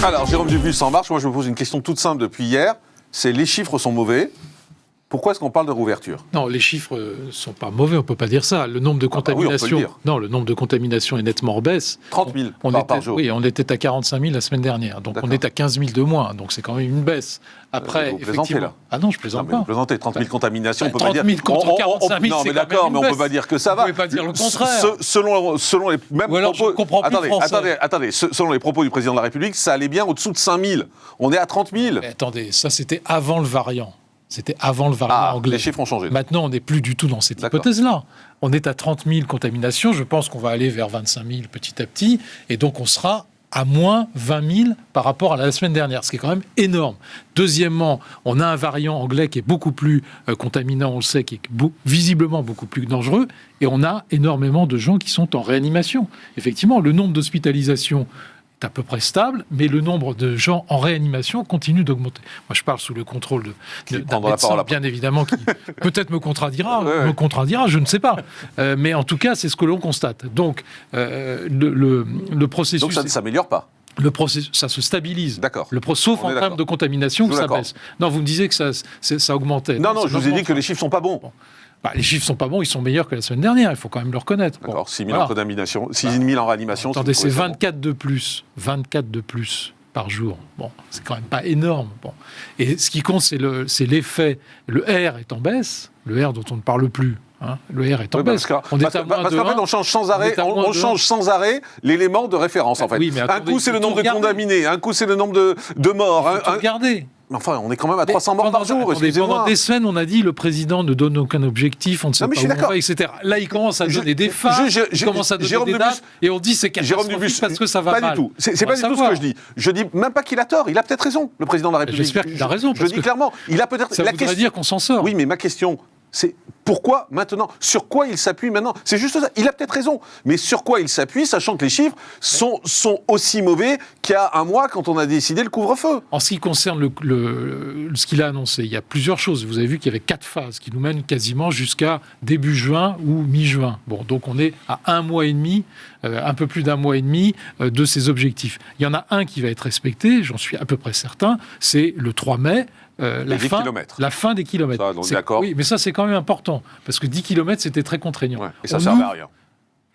Alors, Jérôme Dubus en marche. Moi, je me pose une question toute simple depuis hier. C'est les chiffres sont mauvais. Pourquoi est-ce qu'on parle de réouverture ? Non, les chiffres ne sont pas mauvais, on ne peut pas dire ça. Le nombre de contaminations, le nombre de contaminations est nettement en baisse. 30 000 par jour. Oui, on était à 45 000 la semaine dernière. Donc on est à 15 000 de moins. Donc c'est quand même une baisse. Après, vous plaisantez là. Ah non, je plaisante pas. Vous plaisantez, 30 000 contaminations, on peut 30 000 pas dire... contre 45 000, non, mais d'accord, mais on ne peut pas dire que ça va. Vous ne pouvez pas dire le contraire. Selon les mêmes propos... Je comprends plus Attendez, selon les propos du président de la République, ça allait bien au-dessous de 5 000. On est à 30 000. Mais attendez, ça c'était avant le variant. C'était avant le variant anglais. Les chiffres ont changé. Maintenant, on n'est plus du tout dans cette hypothèse-là. On est à 30 000 contaminations. Je pense qu'on va aller vers 25 000 petit à petit. Et donc, on sera à moins 20 000 par rapport à la semaine dernière, ce qui est quand même énorme. Deuxièmement, on a un variant anglais qui est beaucoup plus contaminant, on le sait, qui est visiblement beaucoup plus dangereux. Et on a énormément de gens qui sont en réanimation. Effectivement, le nombre d'hospitalisations à peu près stable, mais le nombre de gens en réanimation continue d'augmenter. Moi, je parle sous le contrôle d'un médecin, bien évidemment, qui peut-être me contredira, je ne sais pas. Mais en tout cas, c'est ce que l'on constate. Donc, le processus... Donc, ça ne s'améliore pas. Le processus, ça se stabilise. D'accord. Sauf en termes de contamination, que ça baisse. Non, vous me disiez que ça augmentait. Non, je vous ai dit que les chiffres ne sont pas bons. Les chiffres ne sont pas bons, ils sont meilleurs que la semaine dernière, il faut quand même le reconnaître. D'accord, 6 000 en contamination, 6 000 en réanimation. Attendez, c'est 24 de plus par jour. Bon, c'est quand même pas énorme. Bon. Et ce qui compte, c'est l'effet. Le R est en baisse, le R dont on ne parle plus. Le R est en baisse. Parce qu'en fait, on change sans arrêt, l'élément de référence. En fait. Oui, un coup, c'est le nombre de contaminés, un coup, c'est le nombre de morts. Regardez. Enfin, on est quand même à 300 morts par jour, excusez-moi. Pendant des semaines, on a dit le président ne donne aucun objectif, on ne sait pas où on va, etc. Là, il commence à donner des phases, il commence à donner des dates, et on dit c'est catastrophique parce que ça va mal. Pas du tout. C'est pas du tout ce que je dis. Je dis même pas qu'il a tort, il a peut-être raison, le président de la République. J'espère qu'il a raison. Je dis clairement, il a peut-être... Ça voudrait dire qu'on s'en sort. Oui, mais ma question... c'est pourquoi maintenant ? Sur quoi il s'appuie maintenant ? C'est juste ça. Il a peut-être raison. Mais sur quoi il s'appuie, sachant que les chiffres sont aussi mauvais qu'il y a un mois quand on a décidé le couvre-feu ? En ce qui concerne ce qu'il a annoncé, il y a plusieurs choses. Vous avez vu qu'il y avait 4 phases qui nous mènent quasiment jusqu'à début juin ou mi-juin. Bon, donc on est à un mois et demi, un peu plus d'un mois et demi de ces objectifs. Il y en a un qui va être respecté, j'en suis à peu près certain, c'est le 3 mai. La fin des kilomètres. Ça, donc d'accord. Oui, mais ça, c'est quand même important. Parce que 10 kilomètres, c'était très contraignant. Ouais, et ça ne servait à rien.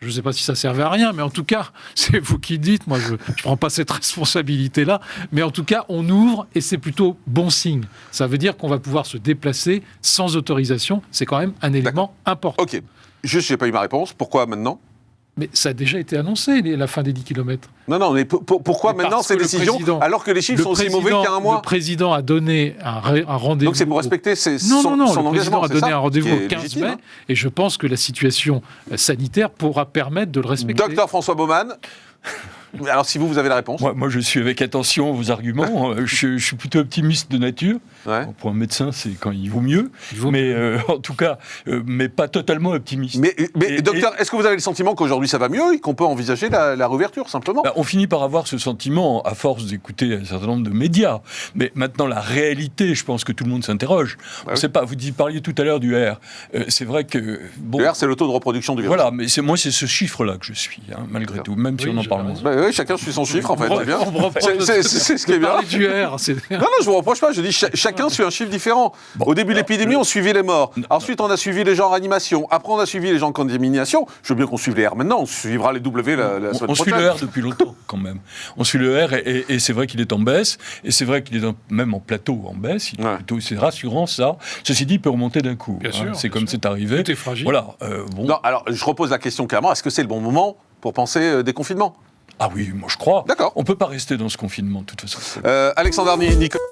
Je ne sais pas si ça servait à rien, mais en tout cas, c'est vous qui le dites. Moi, je ne prends pas cette responsabilité-là. Mais en tout cas, on ouvre et c'est plutôt bon signe. Ça veut dire qu'on va pouvoir se déplacer sans autorisation. C'est quand même un élément important. Ok. Juste, je n'ai pas eu ma réponse. Pourquoi maintenant ? Mais ça a déjà été annoncé, la fin des 10 km. Non, mais pourquoi maintenant ces décisions, alors que les chiffres sont aussi mauvais qu'il y a un mois ? Le président a donné un rendez-vous... Donc c'est pour respecter son engagement, le président a donné un rendez-vous au 15 mai, et je pense que la situation sanitaire pourra permettre de le respecter. Docteur François Baumann. Alors, si vous avez la réponse. Moi, je suis avec attention vos arguments. je suis plutôt optimiste de nature. Ouais. Pour un médecin, c'est quand il vaut mieux. En tout cas, mais pas totalement optimiste. Mais docteur, est-ce que vous avez le sentiment qu'aujourd'hui ça va mieux et qu'on peut envisager la réouverture, simplement ? On finit par avoir ce sentiment à force d'écouter un certain nombre de médias. Mais maintenant, la réalité, je pense que tout le monde s'interroge. On ne sait pas. Vous parliez tout à l'heure du R. C'est vrai que... Le R, c'est le taux de reproduction du virus. Voilà, mais moi, c'est ce chiffre-là que je suis, malgré tout, même si on en parle moins. Oui, chacun suit son chiffre, en fait. C'est bien. C'est ce qui est bien. Du R, non, je vous reproche pas. Je dis chacun suit un chiffre différent. Au début de l'épidémie, on suivait les morts. Ensuite, on a suivi les gens en réanimation. Après, on a suivi les gens en contamination. Je veux bien qu'on suive les R maintenant. On suivra les W la semaine prochaine. On suit le R depuis longtemps, quand même. On suit le R et c'est vrai qu'il est en baisse. Et c'est vrai qu'il est même en plateau en baisse. C'est rassurant, ça. Ceci dit, il peut remonter d'un coup. C'est comme c'est arrivé. Tout est fragile. Voilà. Non, alors, je repose la question clairement. Est-ce que c'est le bon moment pour penser déconfinement ? Ah oui, moi je crois. D'accord. On ne peut pas rester dans ce confinement, de toute façon. Alexandre Arny, Nicolas...